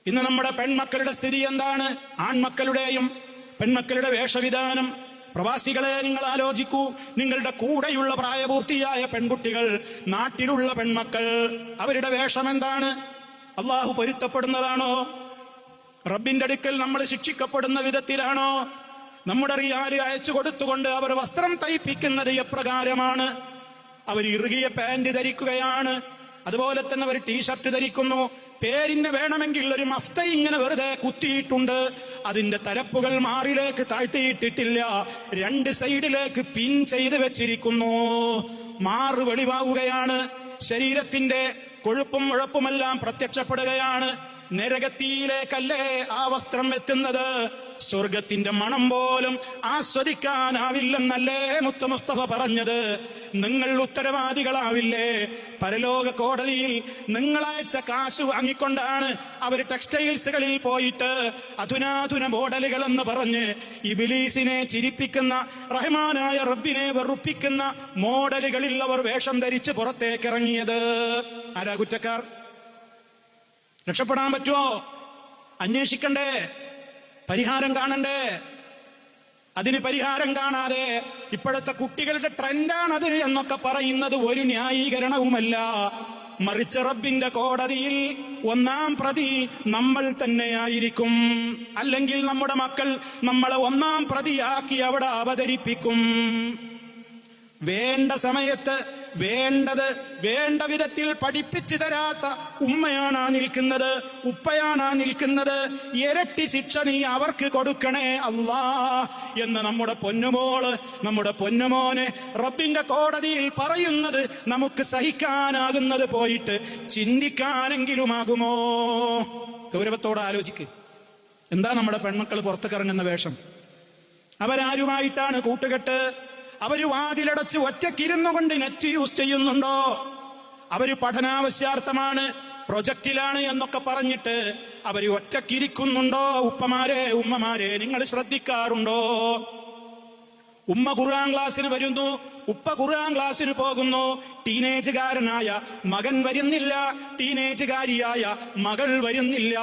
ഇന്ന് നമ്മുടെ പെൺമക്കളുടെ സ്ഥിതി എന്താണ്? ആൺമക്കളുടെയും പെൺമക്കളുടെ വേഷവിധാനം. പ്രവാസികളെ നിങ്ങൾ ആലോചിക്കൂ. നിങ്ങളുടെ കൂടെയുള്ള പ്രായപൂർത്തിയായ പെൺകുട്ടികൾ, നാട്ടിലുള്ള പെൺമക്കൾ, അവരുടെ വേഷം എന്താണ്? അള്ളാഹു പൊരുത്തപ്പെടുന്നതാണോ? റബ്ബിന്റെ അടുക്കൽ നമ്മൾ ശിക്ഷിക്കപ്പെടുന്ന വിധത്തിലാണോ? നമ്മുടെ റിയാല് അയച്ചു കൊടുത്തുകൊണ്ട് അവർ വസ്ത്രം തയ്പ്പിക്കുന്നത് എപ്രകാരമാണ്? അവർ ഇറുകിയ പാന്റ് ധരിക്കുകയാണ്, അതുപോലെ തന്നെ അവർ ടീഷർട്ട് ധരിക്കുന്നു. പേരിന് വേണമെങ്കിൽ ഒരു മഫ്ത ഇങ്ങനെ വെറുതെ കുത്തിയിട്ടുണ്ട്. അതിന്റെ തരപ്പുകൾ മാറിലേക്ക് താഴ്ത്തിയിട്ടിട്ടില്ല, രണ്ട് സൈഡിലേക്ക് പിൻ ചെയ്ത് വെച്ചിരിക്കുന്നു. മാറ് വെളിവാവുകയാണ്, ശരീരത്തിന്റെ കൊഴുപ്പും ഉഴപ്പുമെല്ലാം പ്രത്യക്ഷപ്പെടുകയാണ്. നരകത്തിയിലേക്കല്ലേ ആ വസ്ത്രം എത്തുന്നത്? സ്വർഗത്തിന്റെ മണം പോലും ആസ്വദിക്കാനാവില്ലെന്നല്ലേ മുത്ത് മുസ്തഫ പറഞ്ഞത്? നിങ്ങൾ ഉത്തരവാദികളാവില്ലേ? പരലോക കോടതിയിൽ നിങ്ങളയച്ച കാശ് വാങ്ങിക്കൊണ്ടാണ് അവർ ടെക്സ്റ്റൈൽസുകളിൽ പോയിട്ട് അധുനാധുന മോഡലുകൾ എന്ന് പറഞ്ഞ് ഇബ്ലീസിനെ ചിരിപ്പിക്കുന്ന, റഹ്മാനായ റബ്ബിനെ വെറുപ്പിക്കുന്ന മോഡലുകളിൽ അവർ വേഷം ധരിച്ച് പുറത്തേക്കിറങ്ങിയത്. ആരാ കുറ്റക്കാർ? രക്ഷപ്പെടാൻ പറ്റുമോ? അന്വേഷിക്കണ്ടേ? പരിഹാരം കാണണ്ടേ? അതിന് പരിഹാരം കാണാതെ ഇപ്പോഴത്തെ കുട്ടികളുടെ ട്രെൻഡാണത് എന്നൊക്കെ പറയുന്നത് ഒരു ന്യായീകരണവുമല്ല. മറിച്ച് റബ്ബിന്റെ കോടതിയിൽ ഒന്നാം പ്രതി നമ്മൾ തന്നെയായിരിക്കും. അല്ലെങ്കിൽ നമ്മുടെ മക്കൾ നമ്മളെ ഒന്നാം പ്രതിയാക്കി അവിടെ അവതരിപ്പിക്കും. വേണ്ട സമയത്ത് വേണ്ട വിധത്തിൽ പഠിപ്പിച്ചു തരാത്ത ഉമ്മയാണാ നിൽക്കുന്നത്, ഉപ്പയാണാ നിൽക്കുന്നത്. ഇരട്ടി ശിക്ഷ നീ അവർക്ക് കൊടുക്കണേ അല്ലാ എന്ന് നമ്മുടെ പൊന്നുമോള്, നമ്മുടെ പൊന്നുമോന് റബ്ബിന്റെ കോടതിയിൽ പറയുന്നത് നമുക്ക് സഹിക്കാനാകുന്നത് പോയിട്ട് ചിന്തിക്കാനെങ്കിലുമാകുമോ? ഗൗരവത്തോടെ ആലോചിക്ക്. എന്താ നമ്മുടെ പെൺമക്കൾ പുറത്തേക്കിറങ്ങുന്ന വേഷം? അവരാരുമായിട്ടാണ് കൂട്ടുകെട്ട്? അവര് വാതിലടച്ച് ഒറ്റക്കിരുന്നു കൊണ്ട് നെറ്റ് യൂസ് ചെയ്യുന്നുണ്ടോ? അവര് പഠനാവശ്യാർത്ഥമാണ്, പ്രൊജക്റ്റിലാണ് എന്നൊക്കെ പറഞ്ഞിട്ട് അവര് ഒറ്റക്കിരിക്കുന്നുണ്ടോ? ഉപ്പമാരെ, ഉമ്മമാരെ, നിങ്ങൾ ശ്രദ്ധിക്കാറുണ്ടോ? ഉമ്മ ഖുർആൻ ക്ലാസ്സിന് വരുന്നു, ഉപ്പ ഖുർആൻ ക്ലാസ്സിന് പോകുന്നു. ടീനേജുകാരനായ മകൻ വരുന്നില്ല, ടീനേജുകാരിയായ മകൾ വരുന്നില്ല.